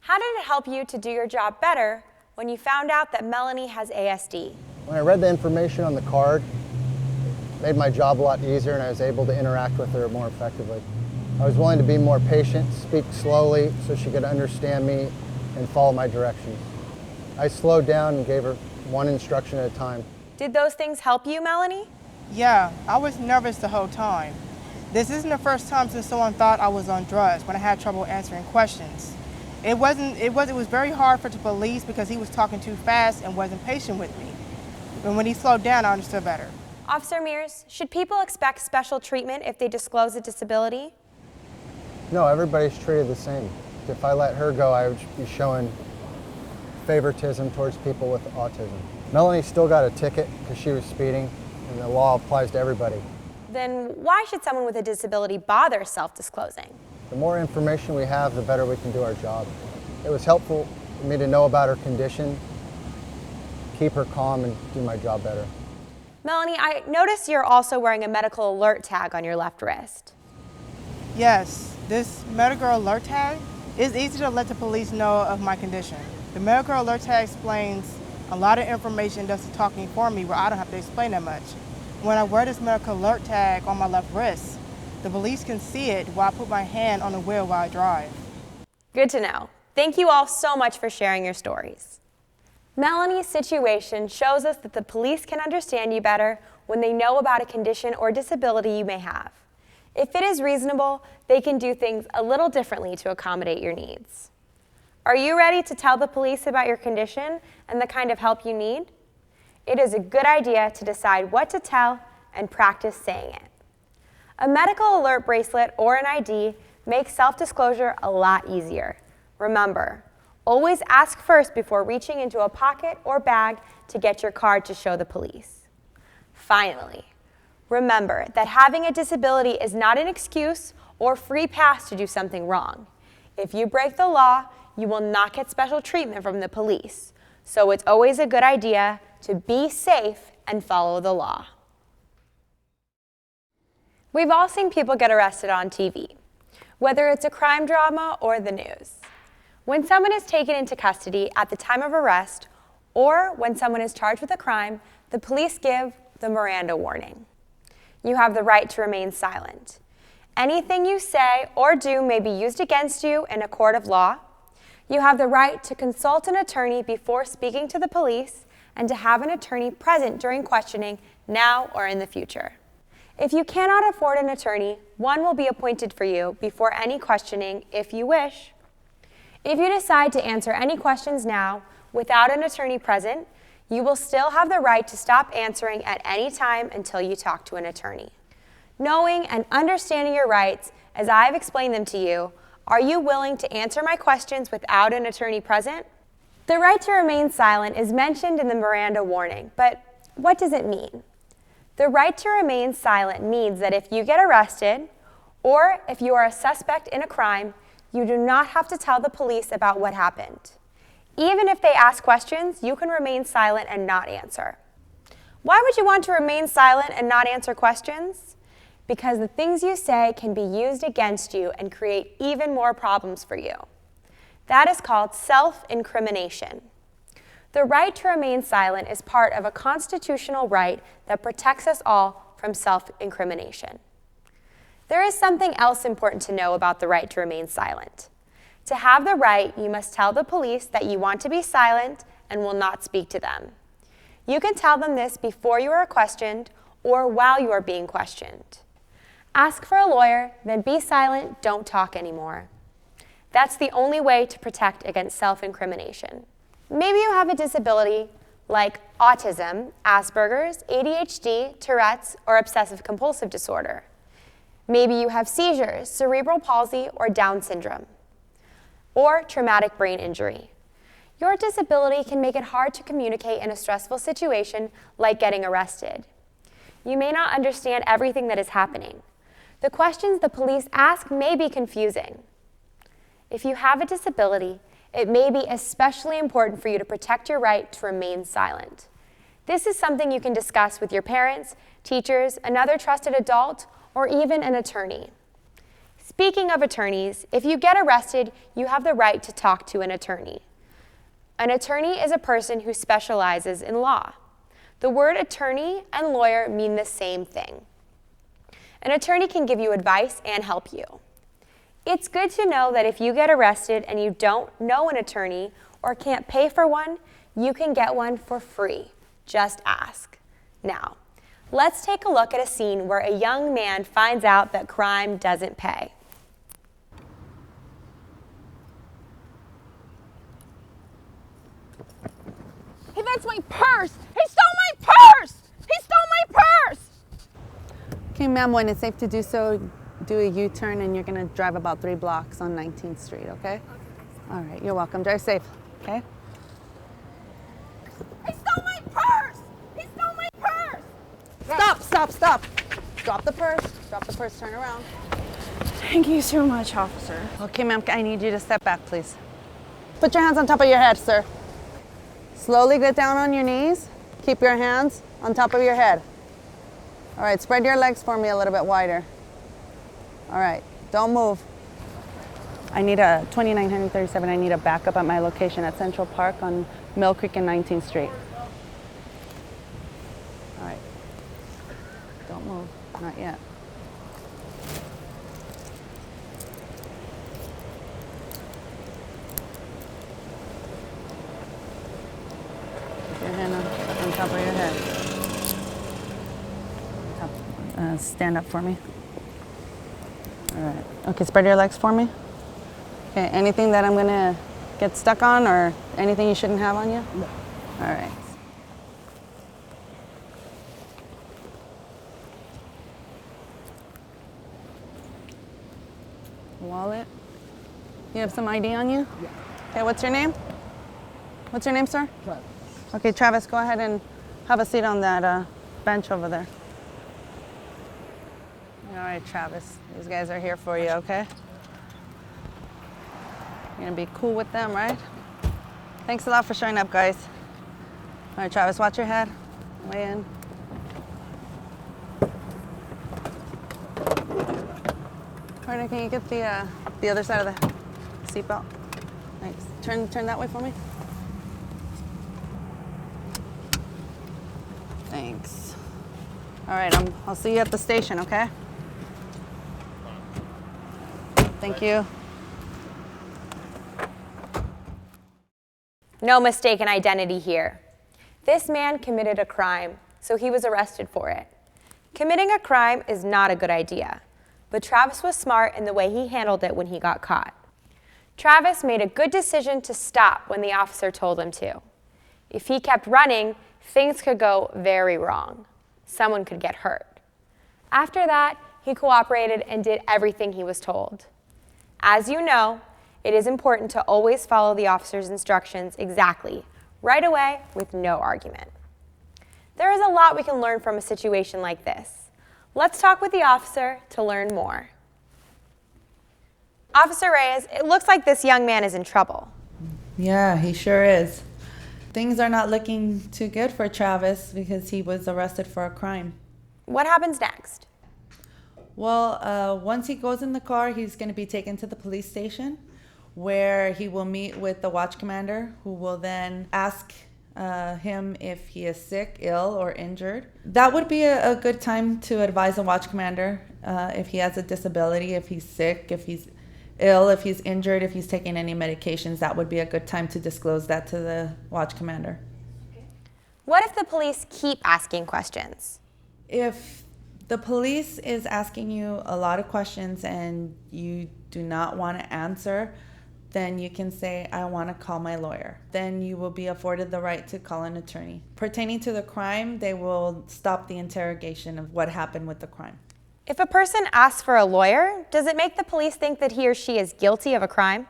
how did it help you to do your job better when you found out that Melanie has ASD? When I read the information on the card, it made my job a lot easier, and I was able to interact with her more effectively. I was willing to be more patient, speak slowly so she could understand me and follow my directions. I slowed down and gave her one instruction at a time. Did those things help you, Melanie? Yeah, I was nervous the whole time. This isn't the first time since someone thought I was on drugs when I had trouble answering questions. It was very hard for the police because he was talking too fast and wasn't patient with me. And when he slowed down, I understood better. Officer Mears, should people expect special treatment if they disclose a disability? No, everybody's treated the same. If I let her go, I would be showing favoritism towards people with autism. Melanie still got a ticket because she was speeding, and the law applies to everybody. Then why should someone with a disability bother self-disclosing? The more information we have, the better we can do our job. It was helpful for me to know about her condition, keep her calm, and do my job better. Melanie, I noticed you're also wearing a medical alert tag on your left wrist. Yes, this medical alert tag is easy to let the police know of my condition. The medical alert tag explains a lot of information, does the talking for me where I don't have to explain that much. When I wear this medical alert tag on my left wrist, the police can see it while I put my hand on the wheel while I drive. Good to know. Thank you all so much for sharing your stories. Melanie's situation shows us that the police can understand you better when they know about a condition or disability you may have. If it is reasonable, they can do things a little differently to accommodate your needs. Are you ready to tell the police about your condition and the kind of help you need? It is a good idea to decide what to tell and practice saying it. A medical alert bracelet or an ID makes self-disclosure a lot easier. Remember, always ask first before reaching into a pocket or bag to get your card to show the police. Finally, remember that having a disability is not an excuse or free pass to do something wrong. If you break the law, you will not get special treatment from the police. So it's always a good idea to be safe and follow the law. We've all seen people get arrested on TV, whether it's a crime drama or the news. When someone is taken into custody at the time of arrest, or when someone is charged with a crime, the police give the Miranda warning. You have the right to remain silent. Anything you say or do may be used against you in a court of law. You have the right to consult an attorney before speaking to the police and to have an attorney present during questioning now or in the future. If you cannot afford an attorney, one will be appointed for you before any questioning if you wish. If you decide to answer any questions now without an attorney present, you will still have the right to stop answering at any time until you talk to an attorney. Knowing and understanding your rights, as I have explained them to you, are you willing to answer my questions without an attorney present? The right to remain silent is mentioned in the Miranda warning, but what does it mean? The right to remain silent means that if you get arrested, or if you are a suspect in a crime, you do not have to tell the police about what happened. Even if they ask questions, you can remain silent and not answer. Why would you want to remain silent and not answer questions? Because the things you say can be used against you and create even more problems for you. That is called self-incrimination. The right to remain silent is part of a constitutional right that protects us all from self-incrimination. There is something else important to know about the right to remain silent. To have the right, you must tell the police that you want to be silent and will not speak to them. You can tell them this before you are questioned or while you are being questioned. Ask for a lawyer, then be silent, don't talk anymore. That's the only way to protect against self-incrimination. Maybe you have a disability like autism, Asperger's, ADHD, Tourette's, or obsessive-compulsive disorder. Maybe you have seizures, cerebral palsy, or Down syndrome, or traumatic brain injury. Your disability can make it hard to communicate in a stressful situation like getting arrested. You may not understand everything that is happening. The questions the police ask may be confusing. If you have a disability, it may be especially important for you to protect your right to remain silent. This is something you can discuss with your parents, teachers, another trusted adult, or even an attorney. Speaking of attorneys, if you get arrested, you have the right to talk to an attorney. An attorney is a person who specializes in law. The word attorney and lawyer mean the same thing. An attorney can give you advice and help you. It's good to know that if you get arrested and you don't know an attorney or can't pay for one, you can get one for free. Just ask. Now, let's take a look at a scene where a young man finds out that crime doesn't pay. Hey, that's my purse! He stole my purse! He stole my purse! Okay, ma'am, when it's safe to do so, do a U-turn and you're gonna drive about 3 blocks on 19th Street, okay? All right, you're welcome. Drive safe, okay? He stole my purse! He stole my purse! Stop, stop, stop. Drop the purse, turn around. Thank you so much, officer. Okay, ma'am, I need you to step back, please. Put your hands on top of your head, sir. Slowly get down on your knees. Keep your hands on top of your head. All right, spread your legs for me a little bit wider. All right, don't move. I need a 2937. I need a backup at my location at Central Park on Mill Creek and 19th Street. All right, don't move, not yet. Put your hand on top of your head. Stand up for me. All right. Okay, spread your legs for me. Okay, anything that I'm gonna get stuck on or anything you shouldn't have on you? No. All right. Wallet. You have some ID on you? Yeah. Okay, what's your name? What's your name, sir? Travis. Okay, Travis, go ahead and have a seat on that bench over there. All right, Travis, these guys are here for you, okay? You're gonna be cool with them, right? Thanks a lot for showing up, guys. All right, Travis, watch your head. Weigh in. Partner, can you get the other side of the seatbelt? Thanks. Turn that way for me. Thanks. All right, I'll see you at the station, okay? Thank you. No mistaken identity here. This man committed a crime, so he was arrested for it. Committing a crime is not a good idea, but Travis was smart in the way he handled it when he got caught. Travis made a good decision to stop when the officer told him to. If he kept running, things could go very wrong. Someone could get hurt. After that, he cooperated and did everything he was told. As you know, it is important to always follow the officer's instructions exactly, right away, with no argument. There is a lot we can learn from a situation like this. Let's talk with the officer to learn more. Officer Reyes, it looks like this young man is in trouble. Yeah, he sure is. Things are not looking too good for Travis because he was arrested for a crime. What happens next? Well, once he goes in the car, he's going to be taken to the police station where he will meet with the watch commander, who will then ask him if he is sick, ill, or injured. That would be a good time to advise a watch commander if he has a disability, if he's sick, if he's ill, if he's injured, if he's taking any medications. That would be a good time to disclose that to the watch commander. What if the police keep asking questions? If the police is asking you a lot of questions and you do not want to answer, then you can say, I want to call my lawyer. Then you will be afforded the right to call an attorney. Pertaining to the crime, they will stop the interrogation of what happened with the crime. If a person asks for a lawyer, does it make the police think that he or she is guilty of a crime?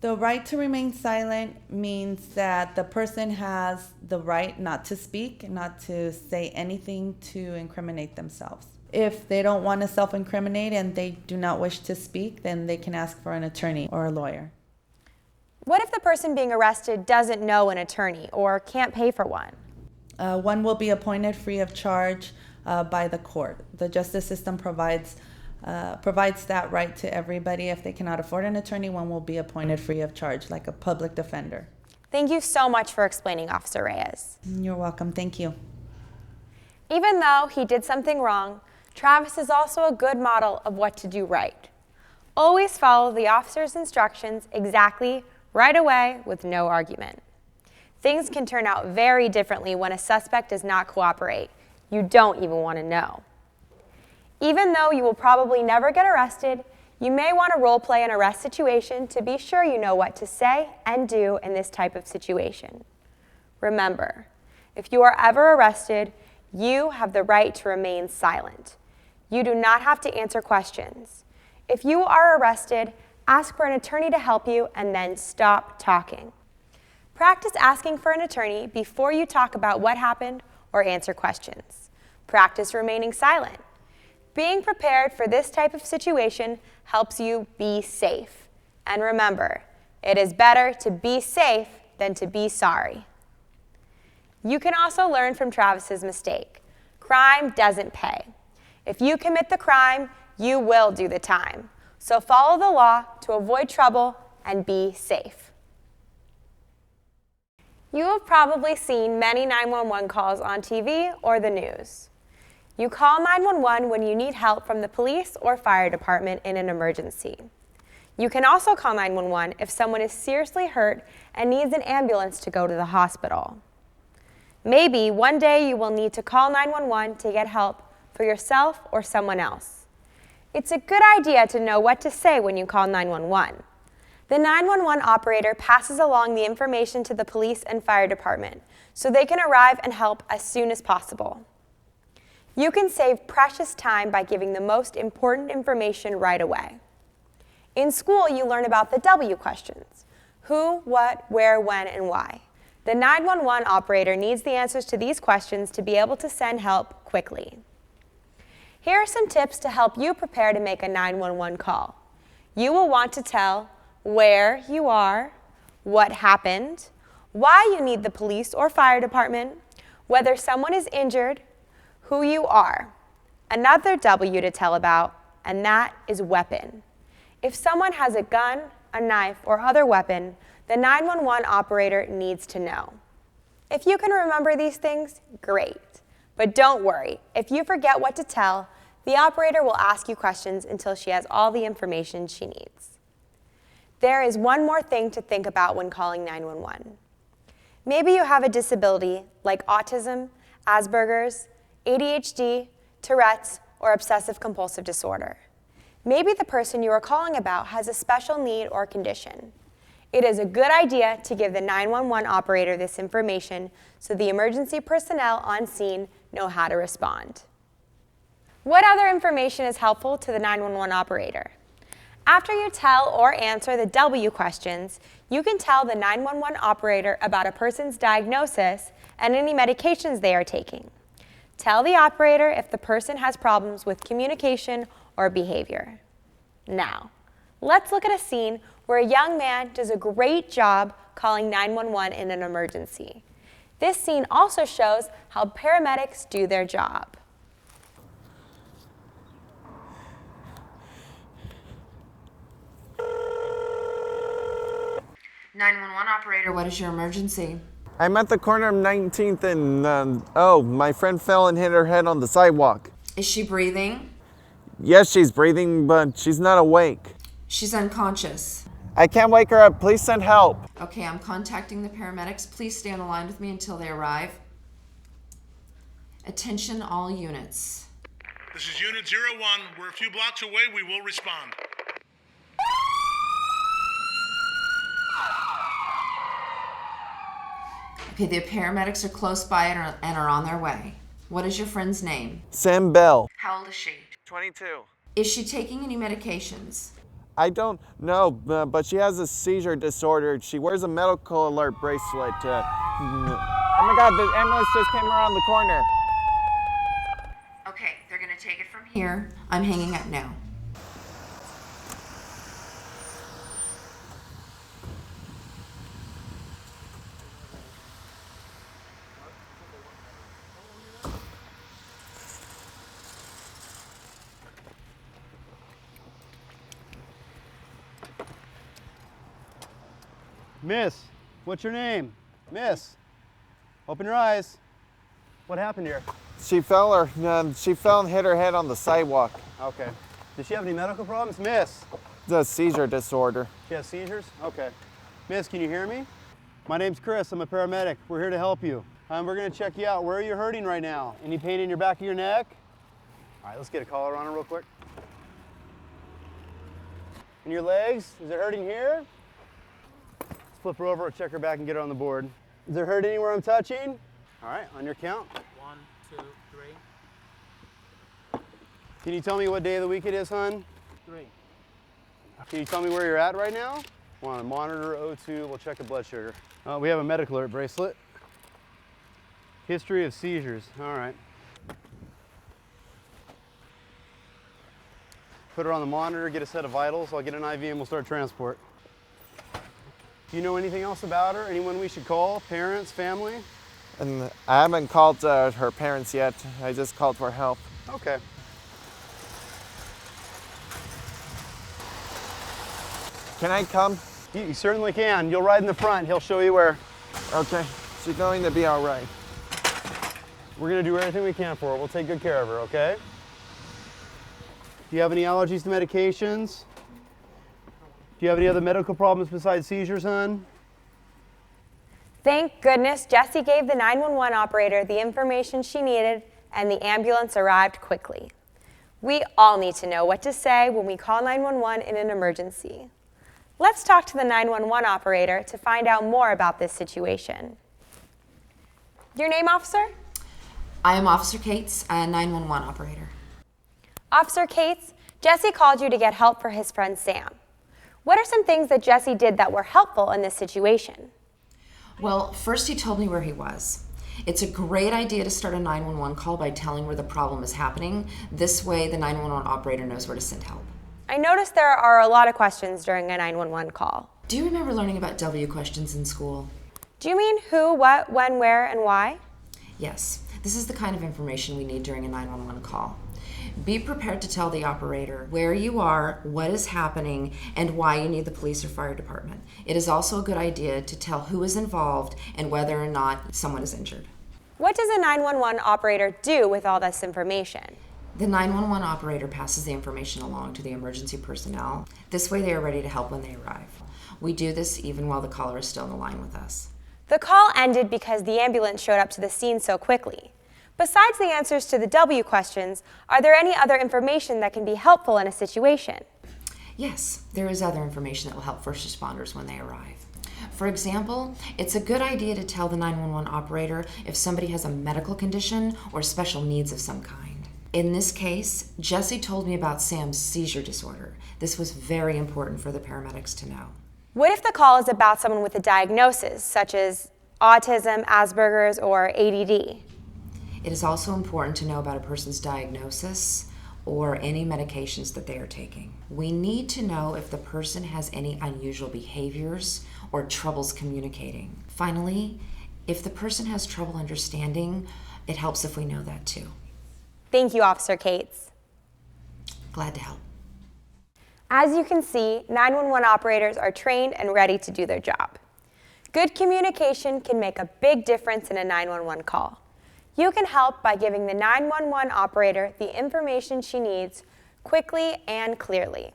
The right to remain silent means that the person has the right not to speak, not to say anything to incriminate themselves. If they don't want to self-incriminate and they do not wish to speak, then they can ask for an attorney or a lawyer. What if the person being arrested doesn't know an attorney or can't pay for one? One will be appointed free of charge by the court. The justice system provides that right to everybody. If they cannot afford an attorney, one will be appointed free of charge, like a public defender. Thank you so much for explaining, Officer Reyes. You're welcome. Thank you. Even though he did something wrong, Travis is also a good model of what to do right. Always follow the officer's instructions exactly, right away, with no argument. Things can turn out very differently when a suspect does not cooperate. You don't even want to know. Even though you will probably never get arrested, you may want to role play an arrest situation to be sure you know what to say and do in this type of situation. Remember, if you are ever arrested, you have the right to remain silent. You do not have to answer questions. If you are arrested, ask for an attorney to help you and then stop talking. Practice asking for an attorney before you talk about what happened or answer questions. Practice remaining silent. Being prepared for this type of situation helps you be safe. And remember, it is better to be safe than to be sorry. You can also learn from Travis's mistake. Crime doesn't pay. If you commit the crime, you will do the time. So follow the law to avoid trouble and be safe. You have probably seen many 911 calls on TV or the news. You call 911 when you need help from the police or fire department in an emergency. You can also call 911 if someone is seriously hurt and needs an ambulance to go to the hospital. Maybe one day you will need to call 911 to get help for yourself or someone else. It's a good idea to know what to say when you call 911. The 911 operator passes along the information to the police and fire department so they can arrive and help as soon as possible. You can save precious time by giving the most important information right away. In school, you learn about the W questions: who, what, where, when, and why. The 911 operator needs the answers to these questions to be able to send help quickly. Here are some tips to help you prepare to make a 911 call. You will want to tell where you are, what happened, why you need the police or fire department, whether someone is injured, who you are. Another W to tell about, and that is weapon. If someone has a gun, a knife, or other weapon, the 911 operator needs to know. If you can remember these things, great. But don't worry, if you forget what to tell, the operator will ask you questions until she has all the information she needs. There is one more thing to think about when calling 911. Maybe you have a disability like autism, Asperger's, ADHD, Tourette's, or obsessive compulsive disorder. Maybe the person you are calling about has a special need or condition. It is a good idea to give the 911 operator this information so the emergency personnel on scene know how to respond. What other information is helpful to the 911 operator? After you tell or answer the W questions, you can tell the 911 operator about a person's diagnosis and any medications they are taking. Tell the operator if the person has problems with communication or behavior. Now, let's look at a scene where a young man does a great job calling 911 in an emergency. This scene also shows how paramedics do their job. Operator, what is your emergency? I'm at the corner of 19th and, my friend fell and hit her head on the sidewalk. Is she breathing? Yes, she's breathing, but she's not awake. She's unconscious. I can't wake her up. Please send help. Okay, I'm contacting the paramedics. Please stay on the line with me until they arrive. Attention all units. This is Unit 01. We're a few blocks away. We will respond. Okay, the paramedics are close by and are on their way. What is your friend's name? Sam Bell. How old is she? 22. Is she taking any medications? I don't know, but she has a seizure disorder. She wears a medical alert bracelet. Oh my God, the ambulance just came around the corner. Okay, they're gonna take it from here. I'm hanging up now. Miss, what's your name? Miss, open your eyes. What happened here? She fell and hit her head on the sidewalk. Okay. Does she have any medical problems? Miss? The seizure disorder. She has seizures? Okay. Miss, can you hear me? My name's Chris. I'm a paramedic. We're here to help you. We're going to check you out. Where are you hurting right now? Any pain in your back of your neck? All right, let's get a collar on her real quick. In your legs? Is it hurting here? Let's flip her over, check her back, and get her on the board. Does it hurt anywhere I'm touching? All right, on your count. 1, 2, 3. Can you tell me what day of the week it is, hon? 3. Can you tell me where you're at right now? Want to monitor O2, we'll check the blood sugar. We have a medical alert bracelet. History of seizures, all right. Put her on the monitor, get a set of vitals. I'll get an IV and we'll start transport. Do you know anything else about her? Anyone we should call? Parents, family? And I haven't called her parents yet. I just called for help. Okay. Can I come? You certainly can. You'll ride in the front. He'll show you where. Okay. She's going to be all right. We're going to do everything we can for her. We'll take good care of her, okay? Do you have any allergies to medications? Do you have any other medical problems besides seizures, hon? Thank goodness Jessie gave the 911 operator the information she needed and the ambulance arrived quickly. We all need to know what to say when we call 911 in an emergency. Let's talk to the 911 operator to find out more about this situation. Your name, officer? I am Officer Cates, a 911 operator. Officer Cates, Jessie called you to get help for his friend Sam. What are some things that Jessie did that were helpful in this situation? Well, first he told me where he was. It's a great idea to start a 911 call by telling where the problem is happening. This way, the 911 operator knows where to send help. I noticed there are a lot of questions during a 911 call. Do you remember learning about W questions in school? Do you mean who, what, when, where, and why? Yes. This is the kind of information we need during a 911 call. Be prepared to tell the operator where you are, what is happening, and why you need the police or fire department. It is also a good idea to tell who is involved and whether or not someone is injured. What does a 911 operator do with all this information? The 911 operator passes the information along to the emergency personnel. This way they are ready to help when they arrive. We do this even while the caller is still on the line with us. The call ended because the ambulance showed up to the scene so quickly. Besides the answers to the W questions, are there any other information that can be helpful in a situation? Yes, there is other information that will help first responders when they arrive. For example, it's a good idea to tell the 911 operator if somebody has a medical condition or special needs of some kind. In this case, Jesse told me about Sam's seizure disorder. This was very important for the paramedics to know. What if the call is about someone with a diagnosis, such as autism, Asperger's, or ADD? It is also important to know about a person's diagnosis or any medications that they are taking. We need to know if the person has any unusual behaviors or troubles communicating. Finally, if the person has trouble understanding, it helps if we know that too. Thank you, Officer Cates. Glad to help. As you can see, 911 operators are trained and ready to do their job. Good communication can make a big difference in a 911 call. You can help by giving the 911 operator the information she needs quickly and clearly.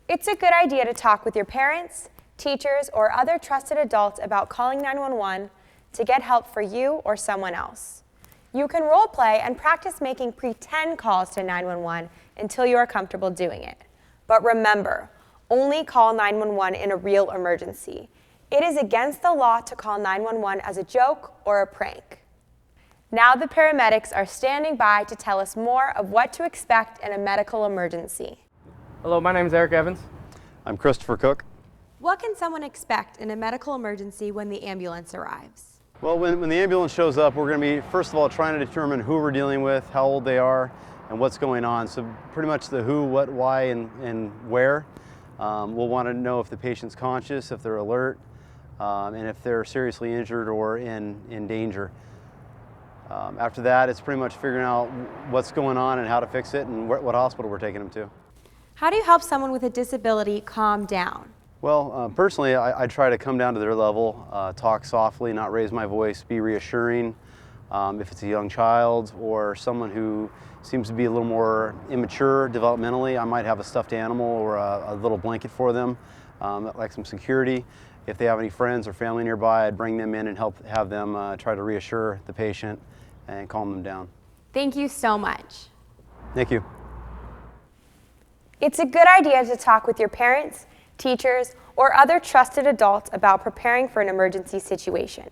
It's a good idea to talk with your parents, teachers, or other trusted adults about calling 911 to get help for you or someone else. You can role play and practice making pretend calls to 911 until you are comfortable doing it. But remember, only call 911 in a real emergency. It is against the law to call 911 as a joke or a prank. Now the paramedics are standing by to tell us more of what to expect in a medical emergency. Hello, my name is Eric Evans. I'm Christopher Cook. What can someone expect in a medical emergency when the ambulance arrives? Well, when the ambulance shows up, we're going to be, first of all, trying to determine who we're dealing with, how old they are, and what's going on. So pretty much the who, what, why, and where. We'll want to know if the patient's conscious, if they're alert, and if they're seriously injured or in danger. After that, it's pretty much figuring out what's going on and how to fix it and what hospital we're taking them to. How do you help someone with a disability calm down? Well, personally, I try to come down to their level, talk softly, not raise my voice, be reassuring. If it's a young child or someone who seems to be a little more immature developmentally, I might have a stuffed animal or a little blanket for them, like some security. If they have any friends or family nearby, I'd bring them in and have them try to reassure the patient and calm them down. Thank you so much. Thank you. It's a good idea to talk with your parents, teachers, or other trusted adults about preparing for an emergency situation.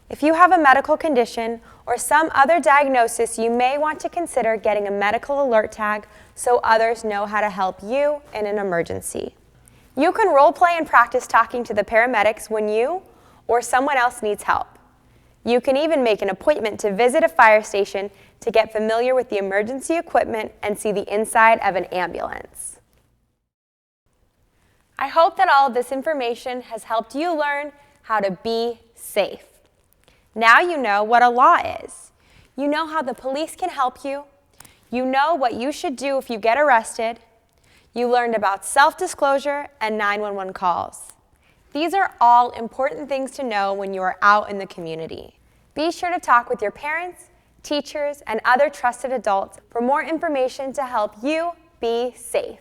If you have a medical condition or some other diagnosis, you may want to consider getting a medical alert tag so others know how to help you in an emergency. You can role play and practice talking to the paramedics when you or someone else needs help. You can even make an appointment to visit a fire station to get familiar with the emergency equipment and see the inside of an ambulance. I hope that all of this information has helped you learn how to be safe. Now you know what a law is. You know how the police can help you. You know what you should do if you get arrested. You learned about self-disclosure and 911 calls. These are all important things to know when you are out in the community. Be sure to talk with your parents, teachers, and other trusted adults for more information to help you be safe.